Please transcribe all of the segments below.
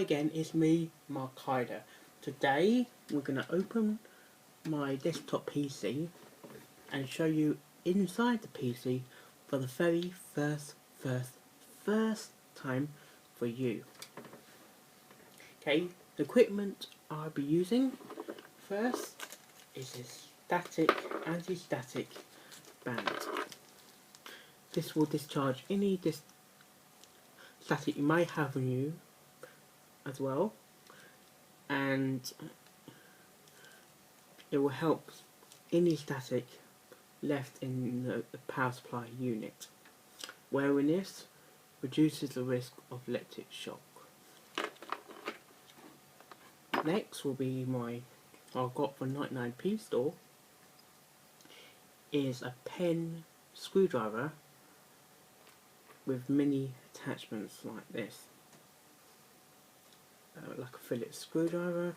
Hi again, it's me, Mark Hyder. Today we're going to open my desktop PC and show you inside the PC for the very first time for you. Okay, the equipment I'll be using first is this anti-static band. This will discharge any static you may have on you as well, and it will help any static left in the power supply unit. Wearing this reduces the risk of electric shock. Next will be I've got for 99p store is a pen screwdriver with mini attachments like this. Like a Phillips screwdriver,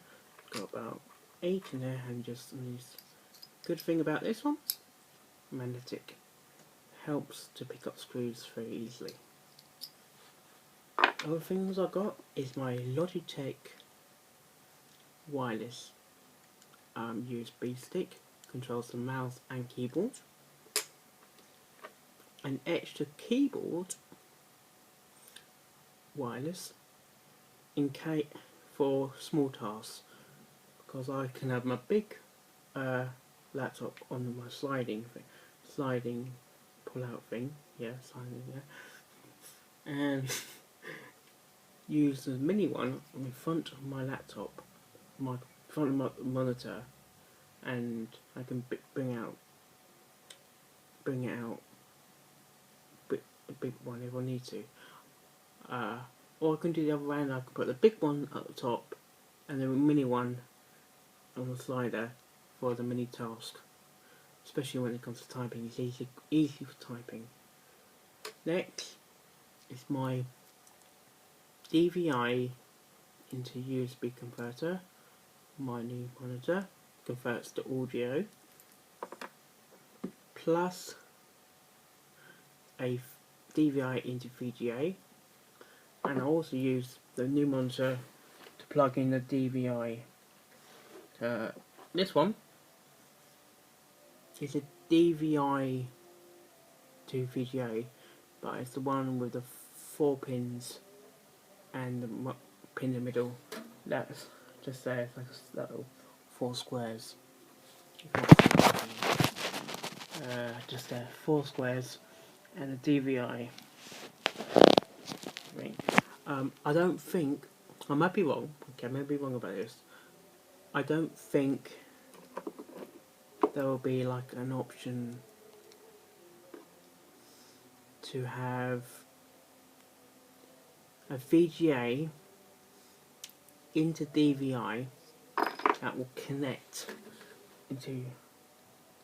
got about 8 in there, and just these. Good thing about this one, magnetic, helps to pick up screws very easily. Other things I got is my Logitech wireless USB stick, controls the mouse and keyboard. An extra keyboard, wireless, for small tasks, because I can have my big laptop on my sliding pull-out thing, and use the mini one on the front of my laptop, my front of my monitor, and I can bring it out a big one if I need to. Or I can do the other way, and I can put the big one at the top and the mini one on the slider for the mini task, especially when it comes to typing. It's easy for typing. Next is my DVI into USB converter. My new monitor converts to audio, plus a DVI into VGA, and I also use the new monitor to plug in the DVI. This one is a DVI to VGA, but it's the one with the 4 pins and the pin in the middle. That's just there, it's like a little 4 squares. Just there, 4 squares and a DVI ring. I don't think, I might be wrong, okay, I may be wrong about this. I don't think there will be like an option to have a VGA into DVI that will connect into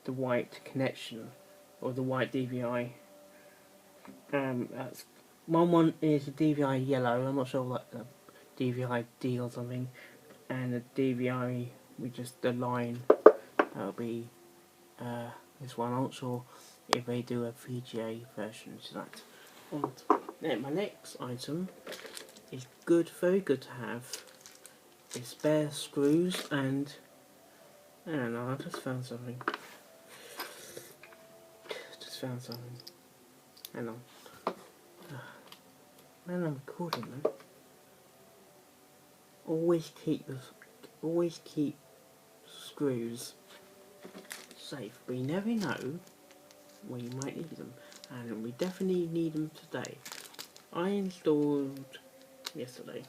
the white connection or the white DVI. That's one is a DVI yellow. I'm not sure, like the DVI D or something, and the DVI with just the line. That'll be this one. I'm not sure if they do a VGA version to that. And then my next item is very good to have. Is spare screws, and I don't know, I just found something. Hang on. Man, I'm recording, man. Always keep screws safe, but you never know when you might need them, and we definitely need them today. I installed yesterday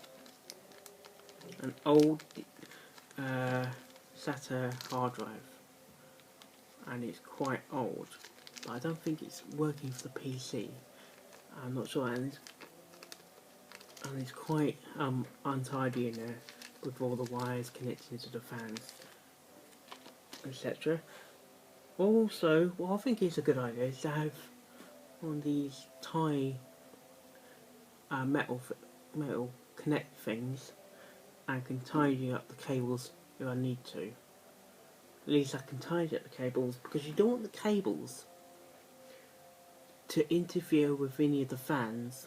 an old SATA hard drive, and it's quite old, but I don't think it's working for the PC. I'm not sure, and it's quite untidy in there, with all the wires connecting to the fans, etc. Also, what I think is a good idea is to have one of these tie metal connect things, and I can tidy up the cables if I need to. At least I can tidy up the cables, because you don't want the cables to interfere with any of the fans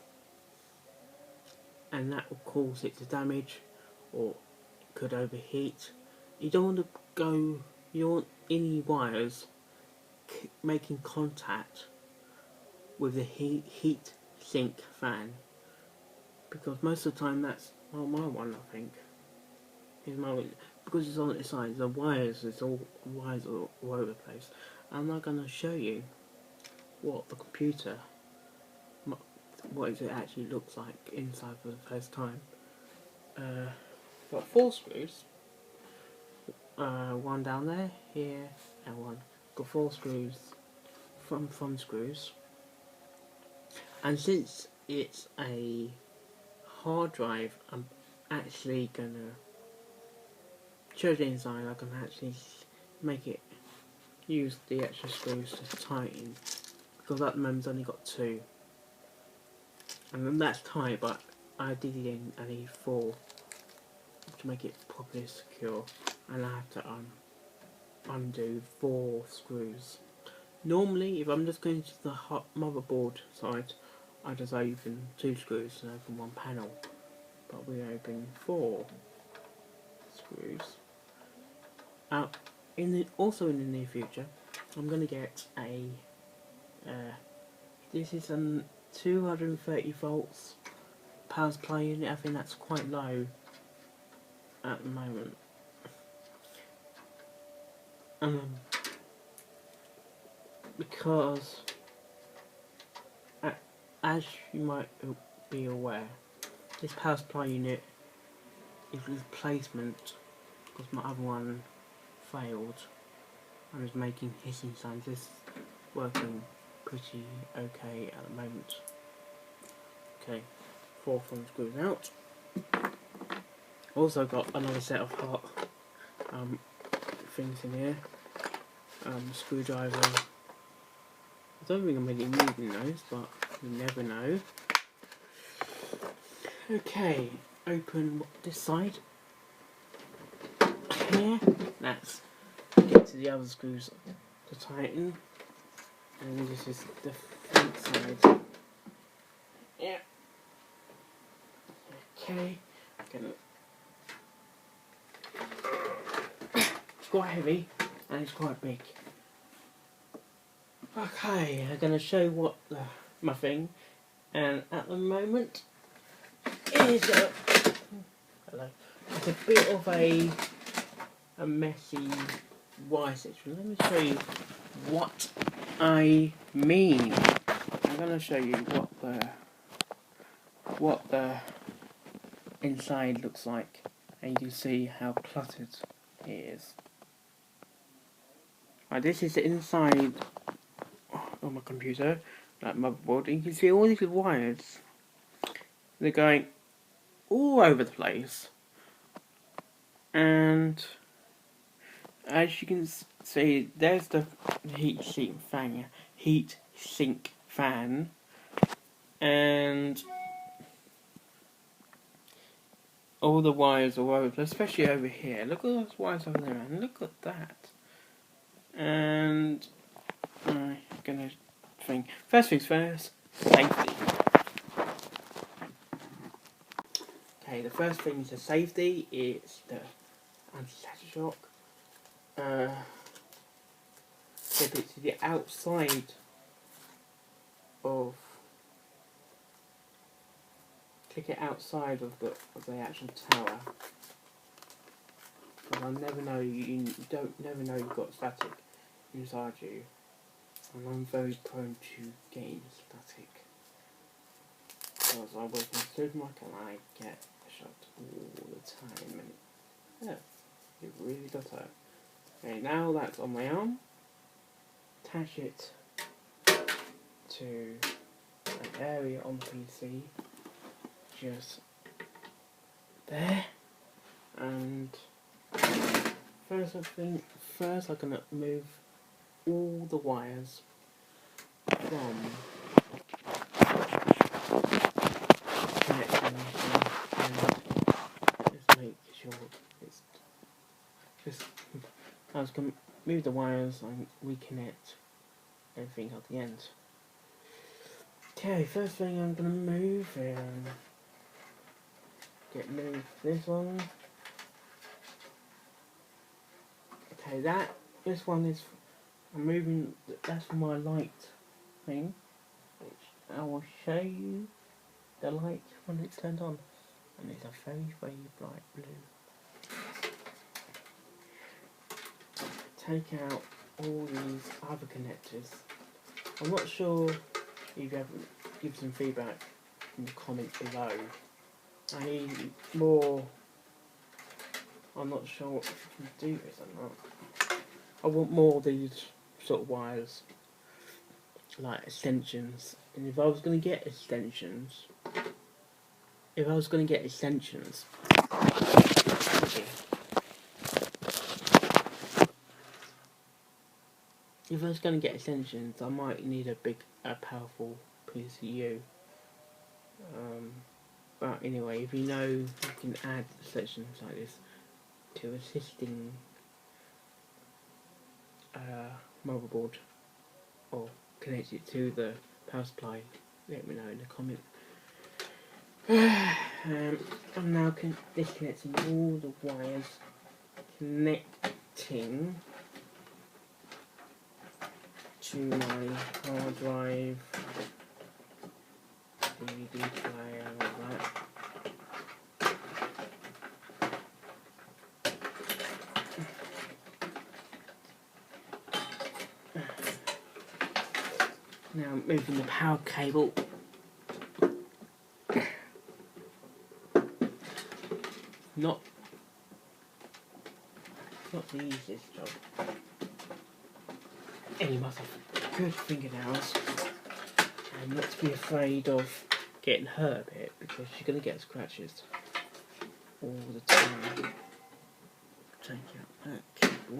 and that will cause it to damage or it could overheat. You don't want to go, you don't want any wires making contact with the heat sink fan, because most of the time that's my one, I think is my one, because it's on its side. The wires, it's all wires all over the place. I'm not going to show you what the computer, what it actually looks like inside for the first time. Got 4 screws, one down there, here, and one. Got 4 screws, front screws, and since it's a hard drive, I'm actually gonna show the inside. I can actually make it use the extra screws to tighten, because at the moment it's only got 2, and then that's tight, but I need 4 to make it properly secure, and I have to undo 4 screws. Normally, if I'm just going to the motherboard side, I just open 2 screws and open 1 panel, but we open 4 screws. Also in the near future, I'm going to get a, this is a 230 volts power supply unit. I think that's quite low at the moment. Because as you might be aware, this power supply unit is replacement because my other one failed and is making hissing sounds. This is working pretty okay at the moment. Okay, 4 front screws out. Also got another set of hot things in here. Screwdriver. I don't think I'm really needing those, but you never know. Okay, open this side. Here, let's get to the other screws to tighten. And this is the front side. Yeah. Okay, it's quite heavy and it's quite big. Okay, I'm gonna show what my thing, and at the moment is hello. It's a bit of a messy wire section. Let me show you what I mean. I'm gonna show you what the inside looks like, and you can see how cluttered it is. Right, this is the inside of my computer, like motherboard, and you can see all these wires. They're going all over the place, and as you can see, there's the heat sink fan, and all the wires all over, especially over here. Look at those wires over there, and look at that. And I'm gonna think. First things first, safety. Okay, the first thing is the safety. It's the anti-static shock. Clip it to the outside of. Click it outside of the actual tower. Because I never know never know you've got static inside you, and I'm very prone to getting static because I work in a supermarket and I get shocked all the time, and yeah, it really does hurt. Okay, now that's on my arm, attach it to an area on the PC, just there, and first I'm gonna move all the wires from connection, and just make sure it's just. I was gonna move the wires and reconnect everything at the end. Okay, first thing I'm gonna move get rid of this one. Okay, this one is, I'm moving, that's for my light thing, which I will show you the light when it's turned on, and it's a very, very bright blue. Take out all these other connectors. I'm not sure if you ever give some feedback in the comments below. I need more. I'm not sure if you can do this or not. I want more of these sort of wires, like extensions. And if I was going to get extensions, I might need a powerful PCU. But anyway, if you know, you can add sections like this to assisting motherboard or connect it to the power supply. Let me know in the comment. I'm now disconnecting all the wires, connecting to my hard drive, DVD player, and all that. Now I'm moving the power cable. Not the easiest job. And you must have good fingernails and not to be afraid of getting hurt a bit, because you're going to get scratches all the time. Take out that cable.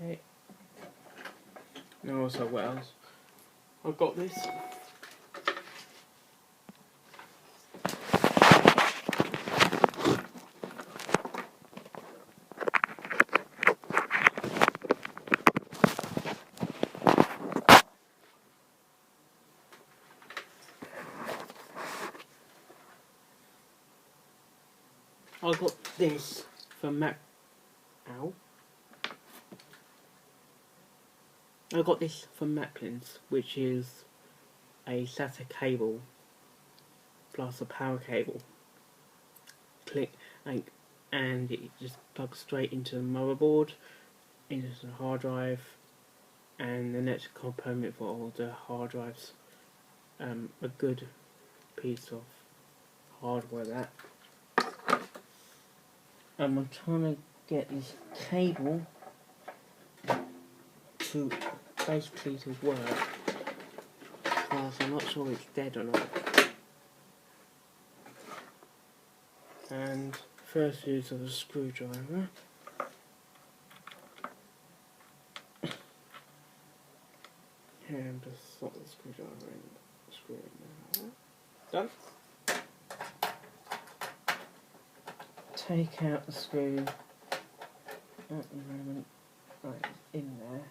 Okay. Now also what else? I've got this. I got this from I got this from Macklins, which is a SATA cable plus a power cable. Click and it just plugs straight into the motherboard, into the hard drive, and the next component for all the hard drives. A good piece of hardware that. I'm trying to get this cable to basically to work, because I'm not sure it's dead or not. And first use of a screwdriver. And just slot the screwdriver in, screw it in there. Done. Take out the screw at the moment, right, it's in there.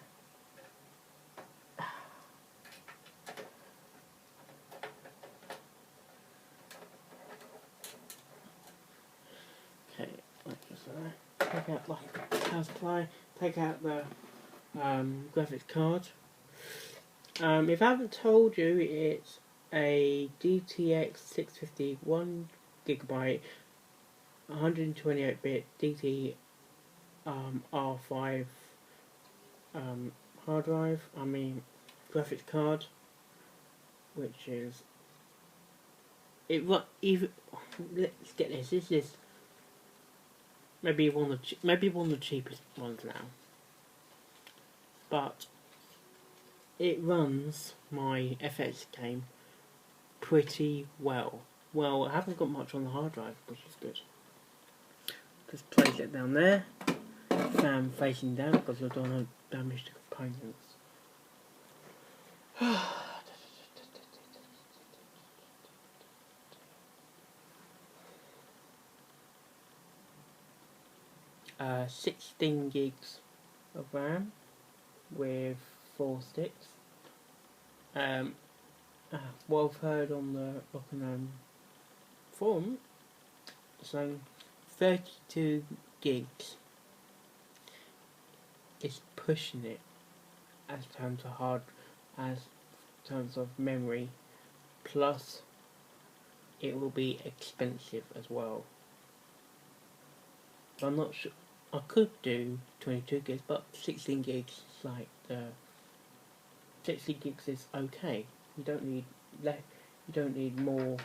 Okay, like so. Take out the power supply, take out the graphics card. If I haven't told you, it's a GTX 650 1GB 128-bit DT R5 hard drive, graphics card, which is even. Let's get this. This is maybe one of the cheapest ones now, but it runs my FX game pretty well. Well, I haven't got much on the hard drive, which is good. Just place it down there, fan facing down, because I don't want to damage the components. Uh, 16 gigs of RAM with 4 sticks. What I've heard on the Rockingham forum, so 32 gigs is pushing it as terms of memory, plus it will be expensive as well. I'm not sure. I could do 22 gigs, but 16 gigs is like 60 gigs is okay. You don't need You don't need more.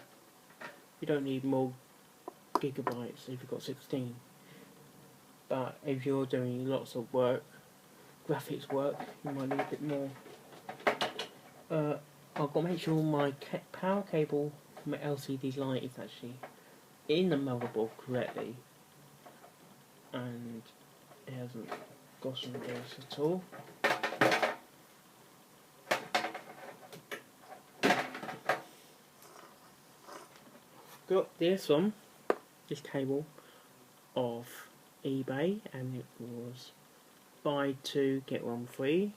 You don't need more gigabytes if you've got 16. But if you're doing lots of work, graphics work, you might need a bit more. I've got to make sure my power cable for my LCD light is actually in the motherboard correctly, and it hasn't gotten this at all. Got this cable off eBay, and it was buy 2 get 1 free,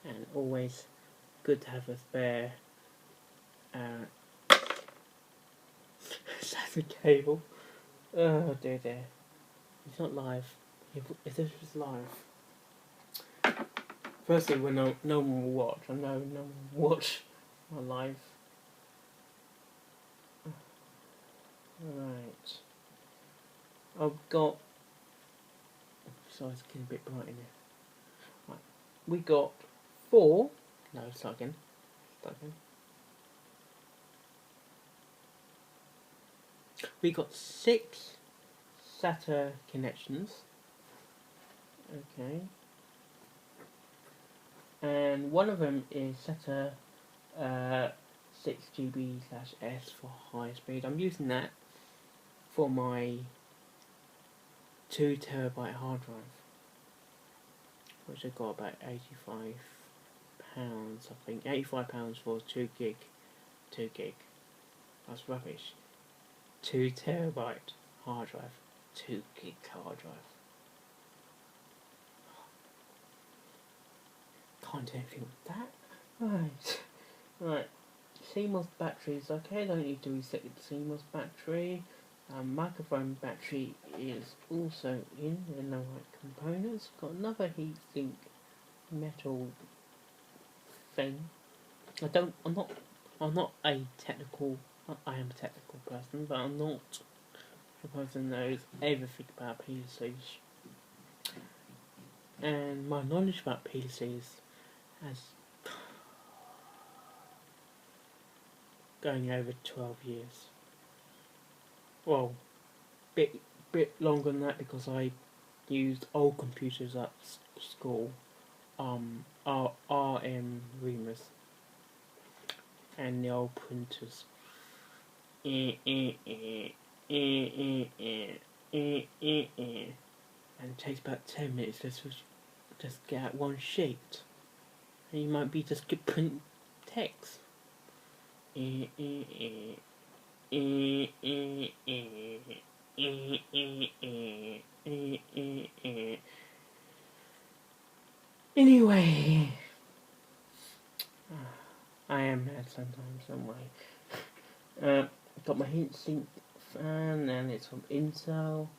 and always good to have a spare Saturn cable. Oh dear. It's not live. If this was live, firstly, when no one will watch. I know no one will watch my live. Right. I've got. Sorry, it's getting a bit bright in here. Right. We got 4. No, start again. We got 6 SATA connections. Okay. And one of them is SATA 6GB/S for high speed. I'm using that for my 2TB hard drive, which I got about £85. I think £85 for 2 gig. That's rubbish. 2TB hard drive, 2 gig hard drive. Can't do anything with that. Right. CMOS batteries. Okay, I don't need to reset the CMOS battery. Microphone battery is also in the right components. Got another heatsink metal thing. I'm not a technical. I am a technical person, but I'm not a person that knows everything about PLCs. And my knowledge about PLCs has going over 12 years. Well, bit longer than that, because I used old computers at school, RM Remus, and the old printers. And it takes about 10 minutes just get out one sheet, and you might be just get print text. Anyway, I am mad sometimes, some way. Got my heatsink fan, and it's from Intel.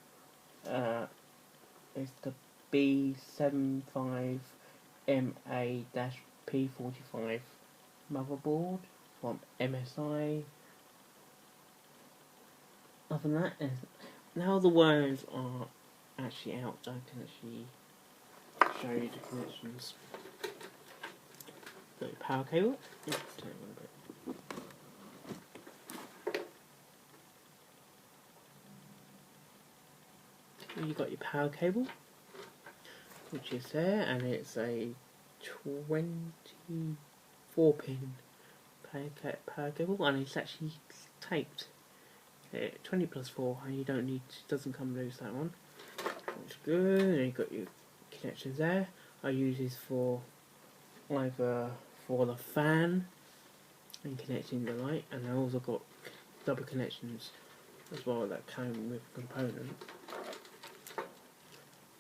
It's the B75MA-P45 motherboard from MSI. Other than that, now the wires are actually out, I can actually show you the connections. Got your power cable. You got your power cable, which is there, and it's a 24-pin power cable, and it's actually taped 20+4, and you don't need, doesn't come loose, that one. That's good. And you've got your connections there. I use this for either for the fan and connecting the light, and I also got double connections as well that came with component.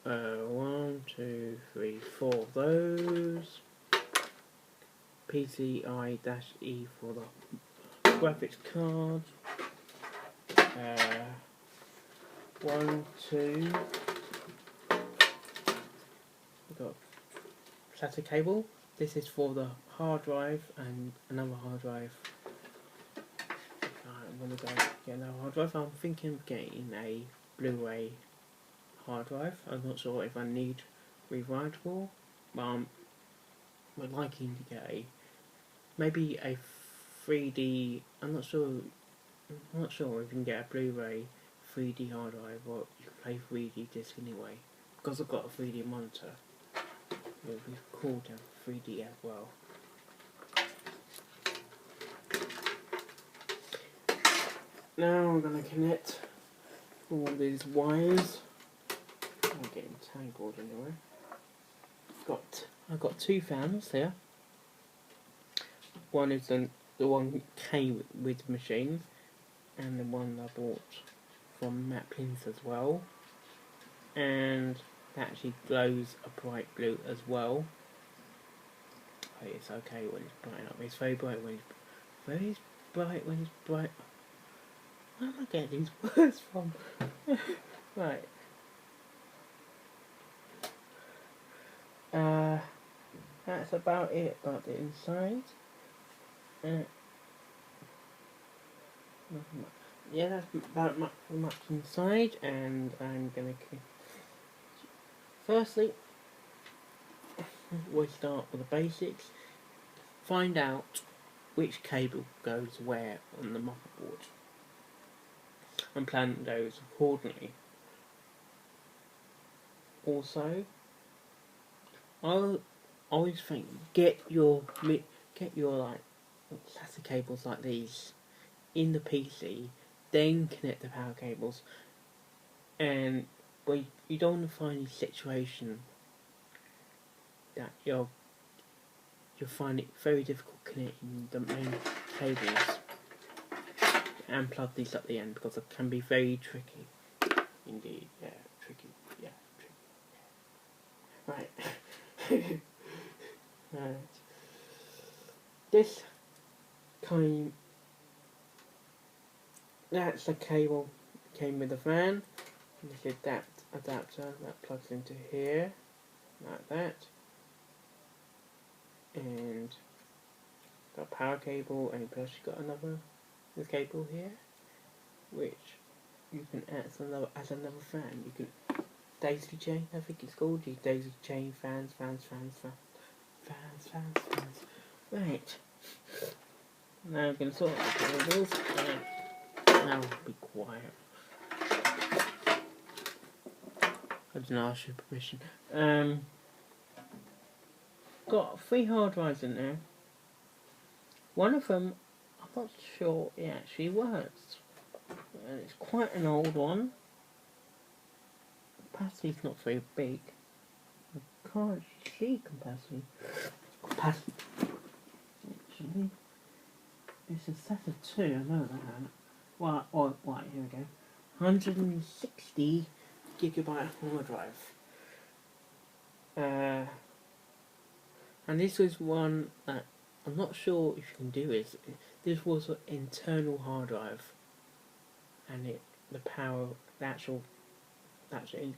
1, 2, 3, 4 of those. PCI-E for the graphics card. 1, 2. We've got SATA cable. This is for the hard drive and another hard drive. I'm gonna go get another hard drive. I'm thinking of getting a Blu-ray hard drive. I'm not sure if I need rewritable, but we're liking to get maybe a 3D. I'm not sure if you can get a Blu-ray 3D hard drive, or you can play 3D disc anyway. Because I've got a 3D monitor, it would be cool to have 3D as well. Now I'm going to connect all these wires. I'm getting tangled anyway. I've got 2 fans here. One is the one came with the machine, and the one I bought from Matt Plinth as well. And that actually glows a bright blue as well. But it's okay when it's bright up. It's very bright when it's bright. Where am I getting these words from? Right. That's about it about the inside. Yeah, that's about much inside, and I'm gonna firstly we'll start with the basics. Find out which cable goes where on the motherboard and plan those accordingly. Also, I always think get your like SATA cables like these in the PC, then connect the power cables, and you don't want to find a situation that you'll find it very difficult connecting the main cables and plug these at the end, because it can be very tricky indeed. Yeah, tricky. Yeah, tricky. Right. Right. This that's the cable came with the fan. This adapter that plugs into here, like that, and got a power cable, and plus you got this cable here, which you can add as another fan. You can daisy chain, I think it's called. These daisy chain fans. Right. Now I'm going to sort out the cables. Now be quiet. I didn't ask your permission. Got 3 hard drives in there. One of them, I'm not sure it actually works. And it's quite an old one. Capacity's not very big. I can't see capacity. Actually, it's a SATA 2, I know that. Right, here we go. 160 gigabyte hard drive. And this was one that I'm not sure if you can do it. This was an internal hard drive, and the actual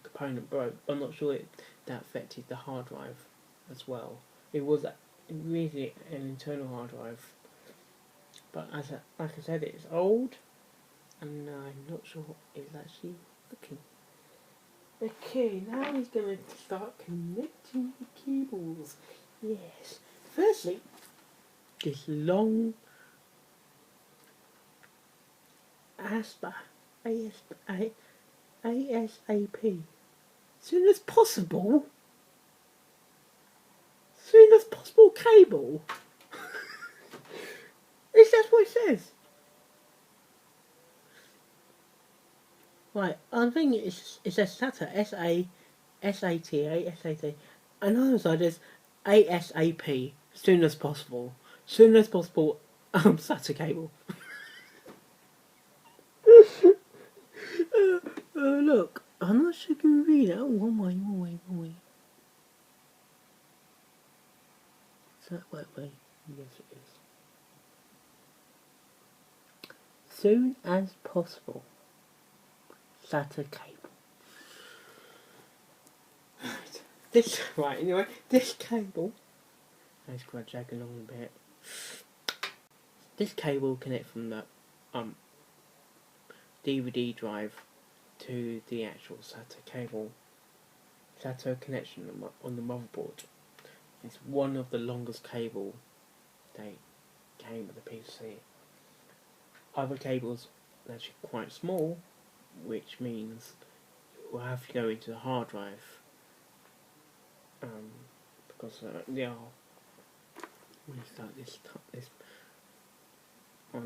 component broke. I'm not sure that affected the hard drive as well. It was really an internal hard drive, but like I said, it's old, and I'm not sure it's actually looking. Okay, now he's going to start connecting the cables. Yes. Firstly, this long ASAP. Soon as possible cable. Is that what it says? Right, I think it says SATA, SATA, and on the other side there's ASAP, soon as possible. SATA cable. Look, I'm not sure you can read it. Oh, one way. So, wait. Yes, it is. Soon as possible. SATA cable. Anyway, this cable. Let's drag along a bit. This cable connects from the DVD drive to the actual SATA cable. SATA connection on the motherboard. It's one of the longest cable they came with the PC. Other cables are actually quite small, which means it will have to go into the hard drive. Because they are. Let me start this.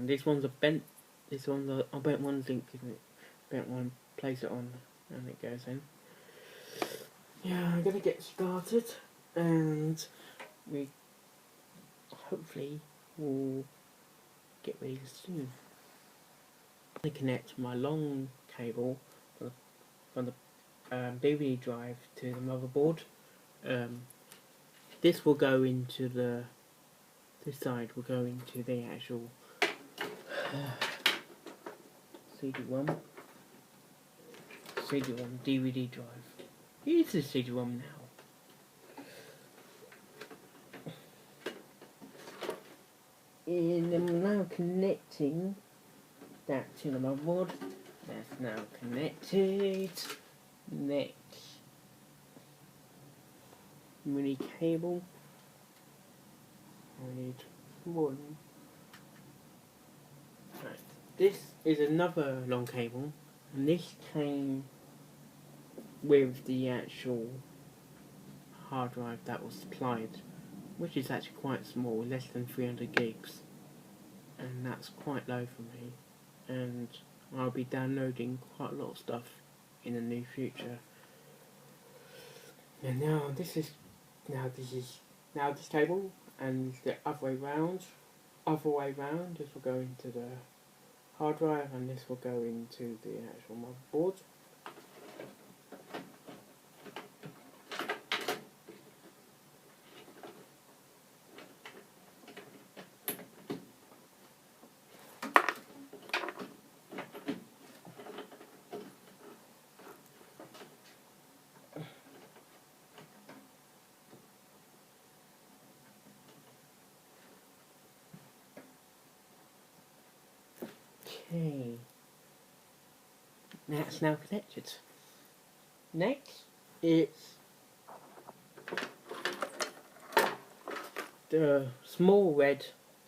These ones are bent. This one's I bet one zinc, isn't it? Bent one, place it on, and it goes in. Yeah, I'm gonna get started, and we hopefully will get ready soon. I connect my long cable from the DVD drive to the motherboard. This will go into this side will go into the actual CD-ROM DVD drive. It's a CD-ROM now. And I'm now connecting that to the motherboard. That's now connected. Next, mini cable. I need one. Right. This is another long cable, and this came with the actual hard drive that was supplied, which is actually quite small, less than 300 gigs, and that's quite low for me. And I'll be downloading quite a lot of stuff in the near future. And now this cable, and the other way round. This will go into the hard drive, and this will go into the actual motherboard. Okay, that's now connected. Next, it's the small red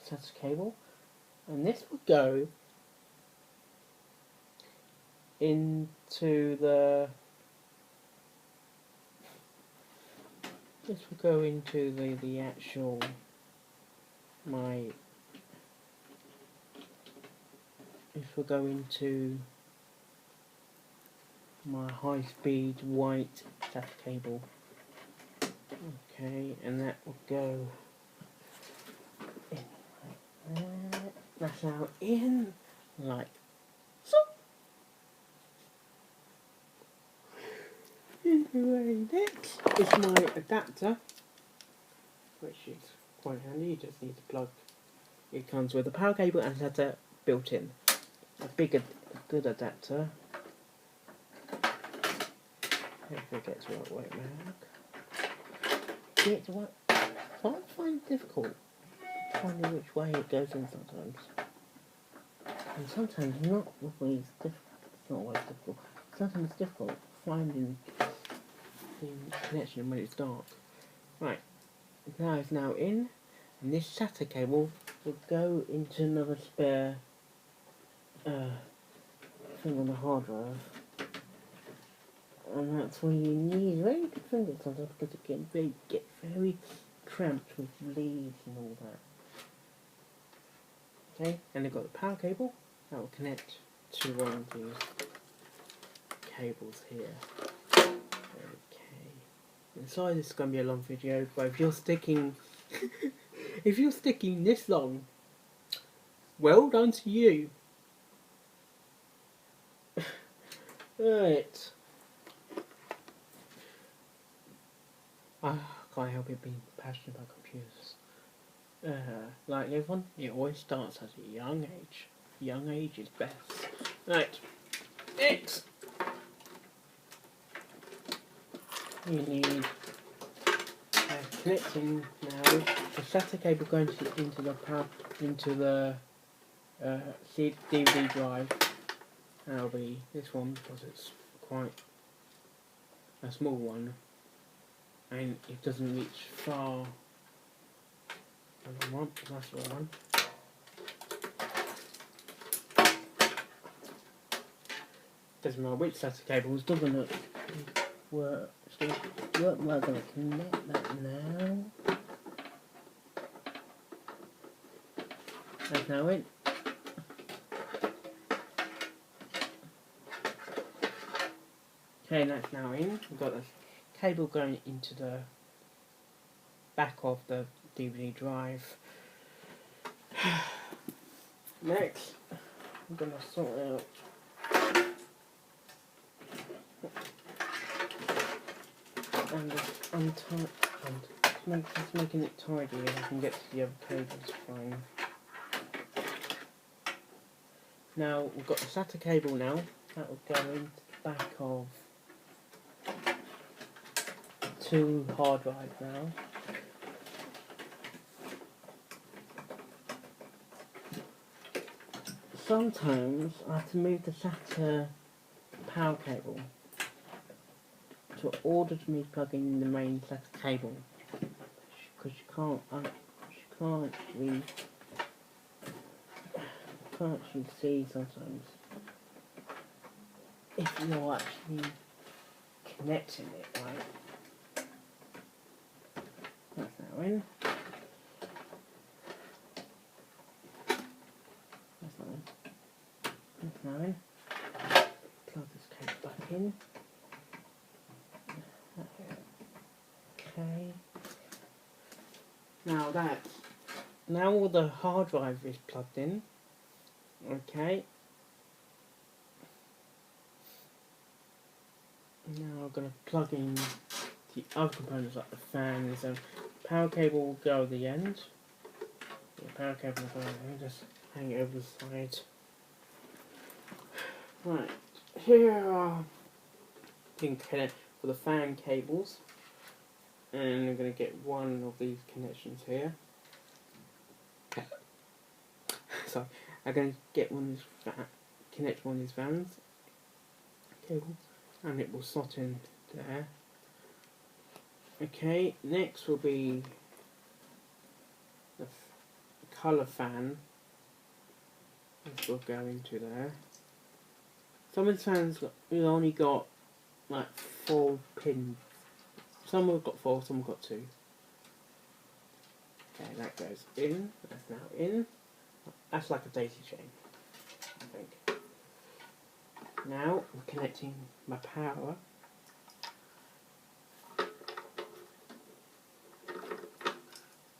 SATA cable, and this will go into the actual my high-speed white SATA cable. Okay, and that will go in like that. That's now in like so. Anyway, next is my adapter, which is quite handy. You just need to plug. It comes with a power cable and SATA built in. A good adapter. Hopefully it gets the right way around. I find it difficult finding which way it goes in sometimes. And sometimes not always difficult. It's not always difficult. Sometimes it's difficult finding the connection when it's dark. Right. Now it's now in, and this SATA cable will go into another spare thing on the hard drive. And that's when you need very good fingers sometimes, because it can get very cramped with leads and all that. Okay, and they've got the power cable that will connect to one of these cables here. Okay. And sorry this is going to be a long video, but if you're sticking this long, well done to you. Right. I can't help it being passionate about computers. like everyone, it always starts at a young age. Young age is best. Right, next you need connecting now the SATA cable going into the power into the DVD drive. That'll be this one because it's quite a small one and it doesn't reach far. That's the one. Doesn't matter which SATA cable, it's still gonna work. We're gonna connect that now. That's now in. Okay, that's now in. We've got the cable going into the back of the DVD drive. Next, I'm gonna sort out and just making it tidy and I can get to the other cables fine. Now we've got the SATA cable now, that will go into the back of 2 hard drives now. Sometimes I have to move the SATA power cable to order to me plug in the main SATA cable because you can't actually see sometimes if you're actually connecting it right. That's now in. That's now in. Plug this cable back in. Okay. Now all the hard drive is plugged in. Okay. Now I'm going to plug in the other components like the fans and power cable will go at the end. The power cable will go at the end, just hang it over the side. Right, here are you can connect for the fan cables. And I'm going to get one of these connections here. So I'm going to get connect one of these fans cables, and it will slot in there. Okay, next will be the colour fan. This will go into there. Some of the fans we only got like 4 pins. Some have got 4, some have got 2. Okay, that goes in. That's now in. That's like a daisy chain, I think. Now I'm connecting my power.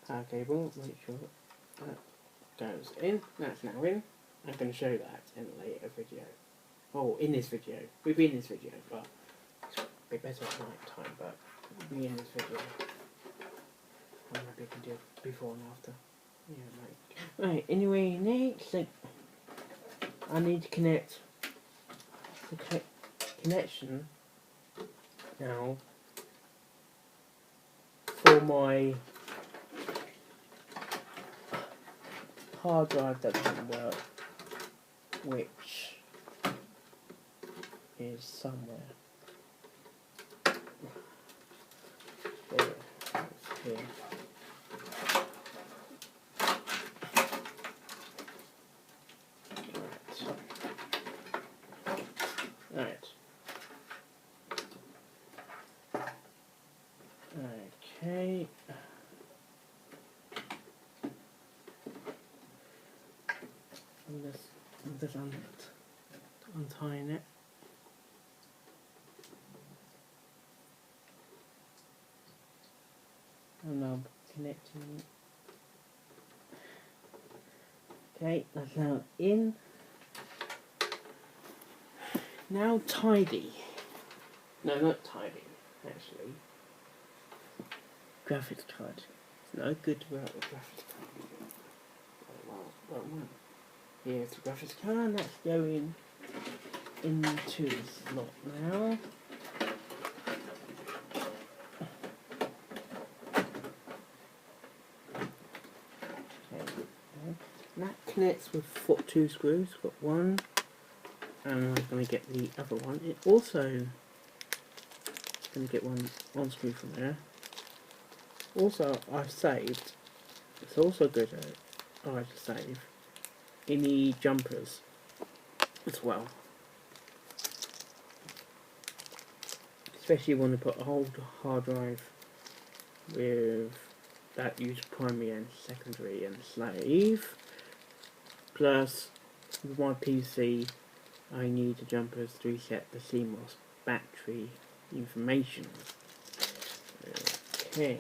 Power cable. Make sure that goes in. That's now in. I'm going to show that in a later video. Oh, in this video. We'll be in this video, but it's a bit better at night time. But we'll be in this video. I'm happy I can do it before and after. Yeah, right. Anyway, next I need to connect the connection now for my hard drive that doesn't work, which is somewhere there. It's here. Right. Okay. I'm just untying it. And now I'm connecting it. Okay, that's now in. Now tidy. No, not tidy, actually. Graphics card. It's no good without a graphics card. That one. Here's the graphics card, and that's going into the slot now. Okay. And that connects with 2 screws. Got one, and I'm going to get the other one. It also going to get one screw from there. Also, I've saved. It's also good to save any jumpers as well. Especially when you put a whole hard drive with that use primary and secondary and slave. Plus, with my PC, I need the jumpers to reset the CMOS battery information. Okay.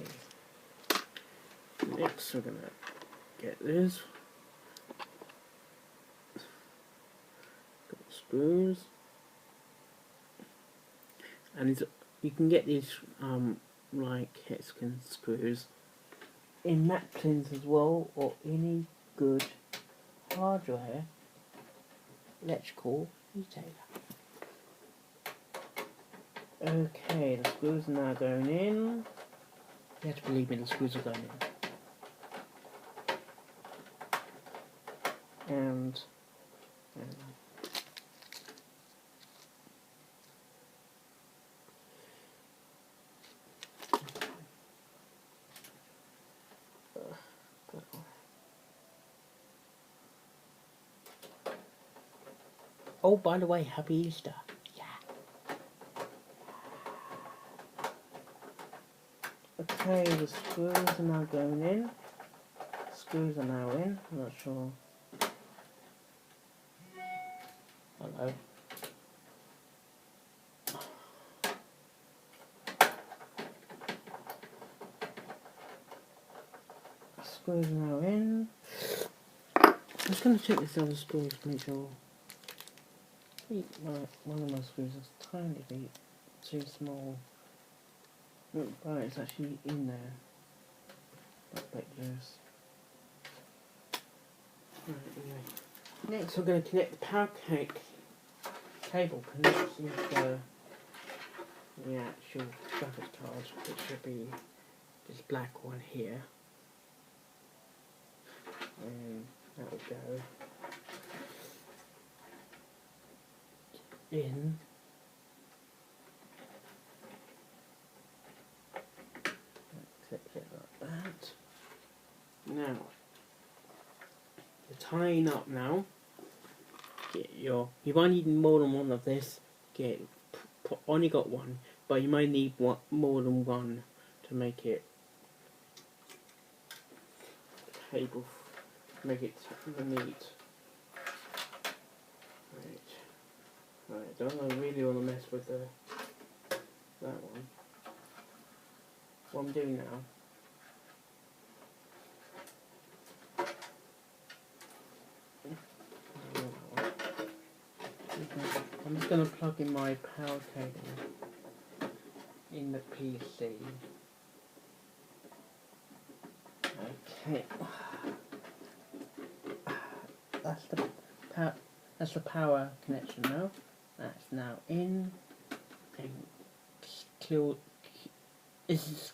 Next, we're gonna get this. Got screws, and you can get these like hexagon screws in Mac pins as well, or any good hardware electrical retailer. Okay, the screws are now going in. You have to believe me, the screws are going in. And oh, by the way, happy Easter. Yeah. Okay, the screws are now going in. Screws are now in. I'm not sure. Hello. Screws are now in. I'm just going to check this other screws to make sure. One of my screws is tiny bit too small. But it's actually in there. That bit loose. Right, anyway. Next we're going to connect the power cable connecting to the actual graphics card, which should be this black one here. And that will go in. Accept it like that. Now, you're tying up now. You might need more than one of this. Only got one, but you might need more than one to make it cable, make it neat. Right, don't really want to mess with that one. What I'm doing now. I'm just going to plug in my power cable in the PC. Okay. That's the power connection now. That's now in. And it's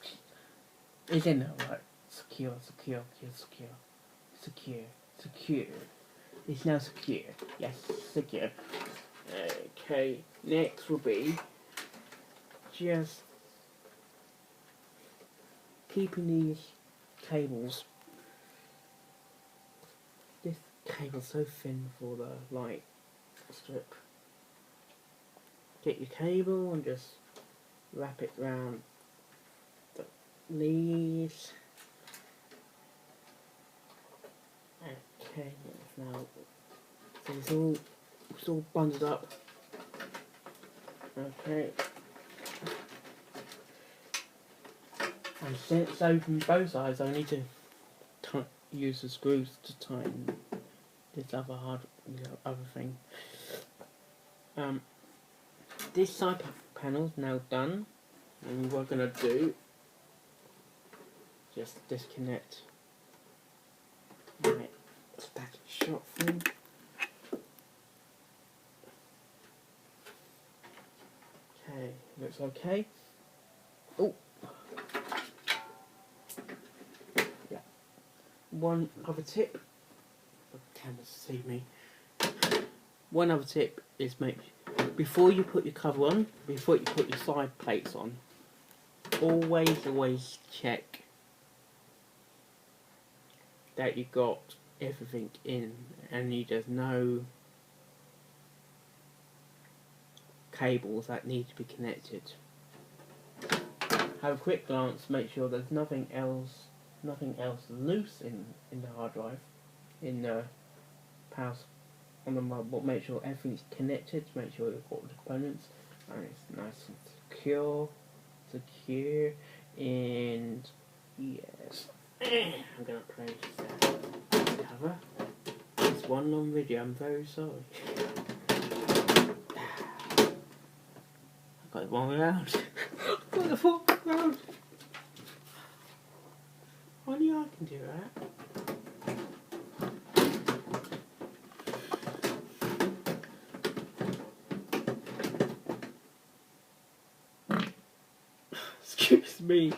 in there, right? Secure. It's now secure. Yes, secure. Okay, next will be just keeping these cables. This cable's so thin for the light strip. Get your cable and just wrap it around the leaves. Okay, now so it's all bundled up. Okay. And since it's open both sides, I need to use the screws to tighten this other thing. This side panel's now done, and what we're gonna do, just disconnect my static shot thing. Okay, looks okay. Oh, yeah. One other tip. The camera's see me. One other tip is before you put your cover on, before you put your side plates on, always check that you got everything in and there's no cables that need to be connected. Have a quick glance, make sure there's nothing else loose in the hard drive, in the power on the motherboard. Make sure everything's connected, make sure you've got all the components and it's nice and secure, and yes. I'm gonna close this cover. It's one long video, I'm very sorry. I got it wrong around. I got the full round. Only I can do that. Excuse me.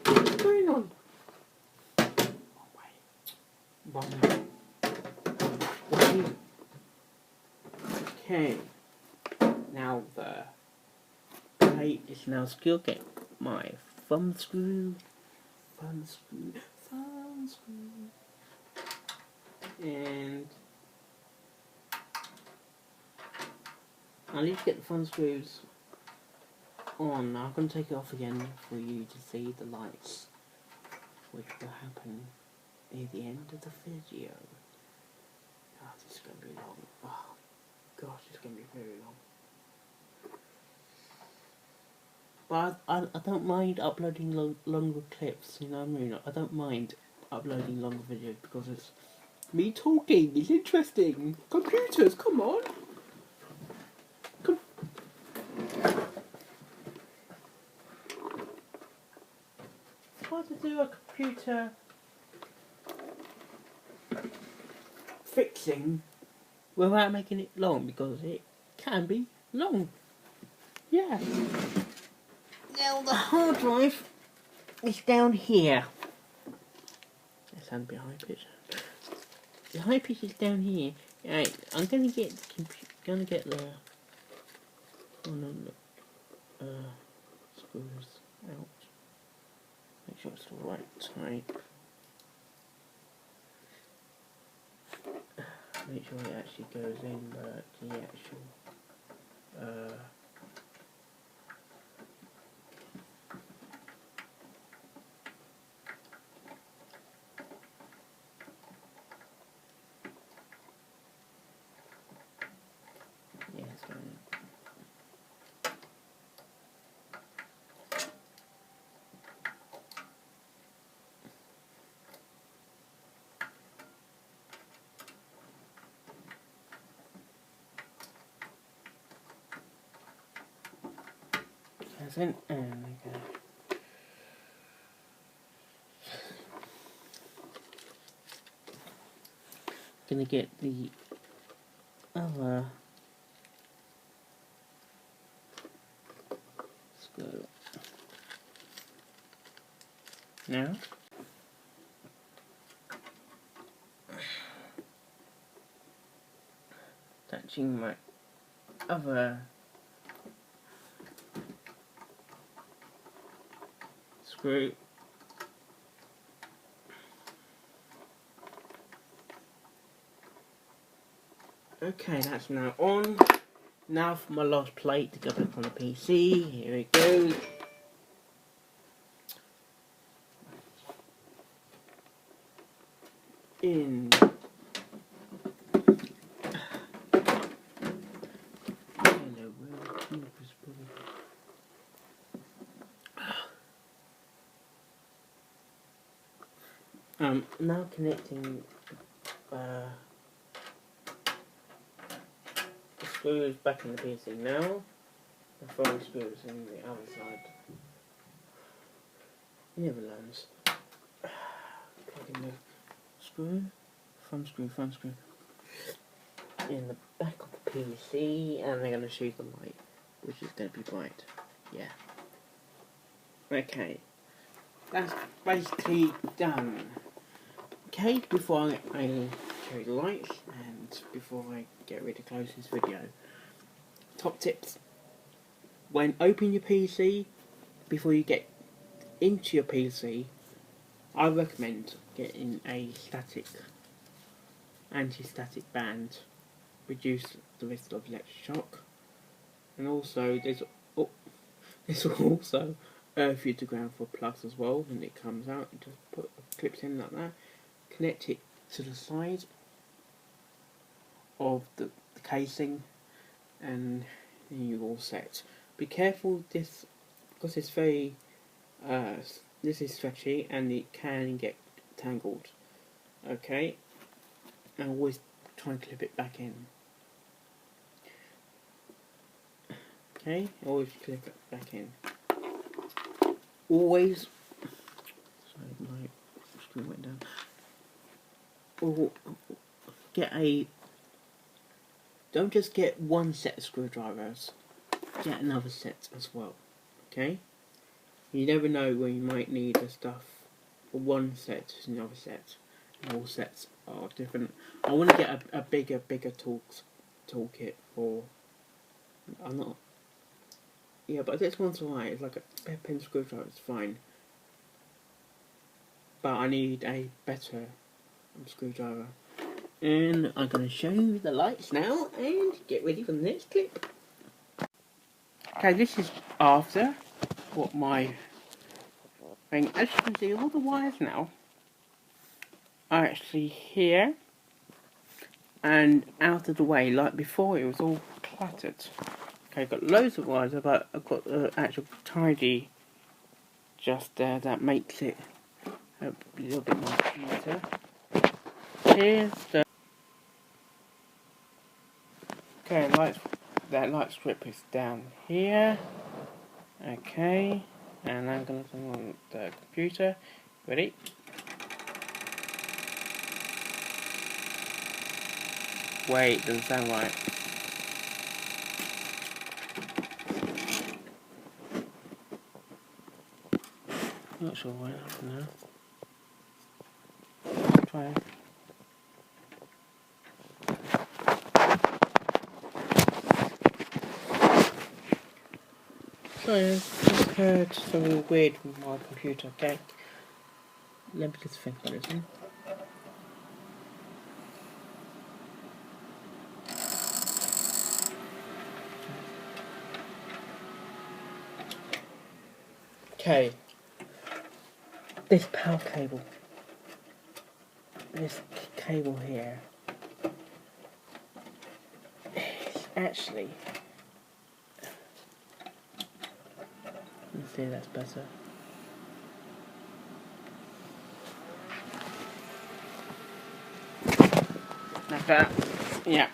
What's going on? Oh, wait. Wrong. Okay. Now the plate is now secure. Get my thumb screw. And I need to get the thumb screws on. I'm going to take it off again for you to see the lights, which will happen near the end of the video. Oh, this is going to be long. Oh gosh, it's going to be very long. But I don't mind uploading longer clips, you know what I mean? I don't mind uploading longer videos because it's me talking, it's interesting. Computers, come on. How to do a computer fixing without making it long, because it can be long. Yeah. Now the hard drive is down here. That sounds a bit high pitch. The high pitch is down here. Right, I'm gonna get the screws out. Make sure it's the right type. Make sure it actually goes in the actual yeah, it's going in. And okay. Gonna get the other screw now. Attaching my other screw. Okay, that's now on. Now for my last plate to go back on the PC. Here it goes. In. Now connecting the screws back in the PC now. The 4 screws in the other side. He never learns. Plug in the screw, front screw in the back of the PC, and they're going to shoot the light, which is going to be bright. Yeah. Okay. That's basically done. Okay, before I show you the lights, and before I get ready to close this video, top tips. When open your PC, before you get into your PC, I recommend getting a anti-static band, reduce the risk of electric shock, and also there's also earth to ground for plugs as well. When it comes out, you just put clips in like that, connect it to the side of the casing, and you're all set. Be careful this, because it's very this is stretchy and it can get tangled. Okay, and always try and clip it back in. Okay, always clip it back in. Always. Sorry, my screw went down. Or don't just get one set of screwdrivers. Get another set as well. Okay. You never know when you might need the stuff for one set to another set. And all sets are different. I want to get a bigger toolkit for. I'm not. Yeah, but this one's alright. It's like a pen screwdriver. It's fine. But I need a better screwdriver. And I'm going to show you the lights now and get ready for the next clip. Okay, this is after what my thing. As you can see, all the wires now are actually here and out of the way. Like before, it was all cluttered. Okay, I've got loads of wires, but I've got the actual tidy just there that makes it a little bit more neater. Here's the that light strip is down here. Okay, and I'm going to turn on the computer. Ready? Wait, doesn't sound right. Not sure what happened now. Try. Sorry, I just heard something weird with my computer. Okay, let me just think about this one. Okay, this power cable, this cable here, is actually, let's see, that's better. Like that, yeah.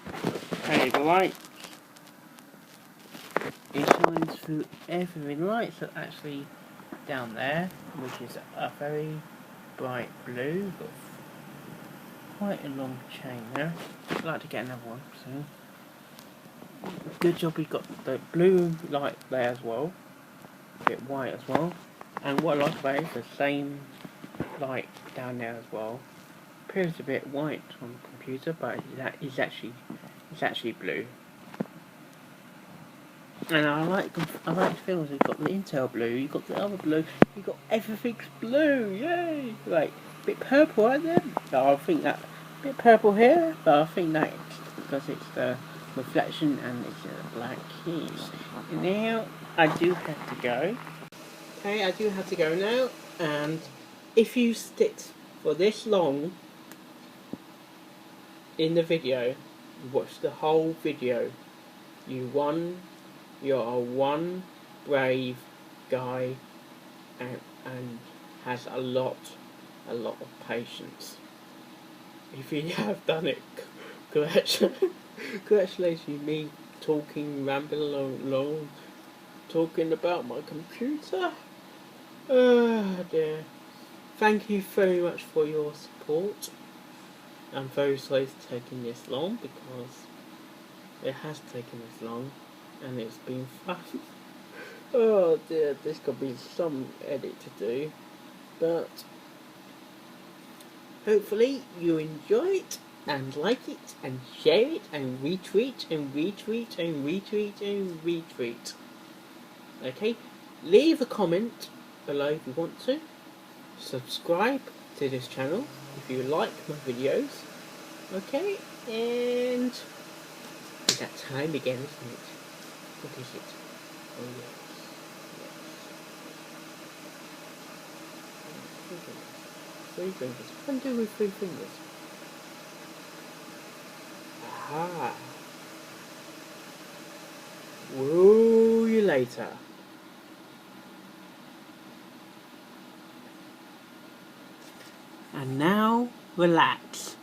Okay, the light, it shines through everything. The lights are actually down there, which is a very bright blue. Got quite a long chain there. I'd like to get another one soon. Good job we got the blue light there as well, a bit white as well. And what I like about it is the same light down there as well. Appears a bit white on the computer, but it's actually blue. And I like the films. You've got the Intel blue, you've got the other blue, you've got everything's blue. Yay! Like a bit purple, right there. So I think that a bit purple here, but I think that it's because it's the reflection and it's a black keys. Now I do have to go. Okay, I do have to go now. And if you stick for this long in the video, you watch the whole video, you're one brave guy and has a lot of patience. If you have done it, congratulations, me talking, rambling along, talking about my computer. Oh dear. Thank you very much for your support. I'm very sorry it's taken this long because it has taken this long and it's been fun. Oh dear, there's got to be some edit to do, but hopefully you enjoy it and like it and share it and retweet and retweet and retweet and retweet. Okay, leave a comment below if you want to. Subscribe to this channel if you like my videos. Okay, and it's that time again, isn't it? What is it? Oh yes, yes. 3 fingers. What can I do with 3 fingers? Aha. Woo you later. And now, relax.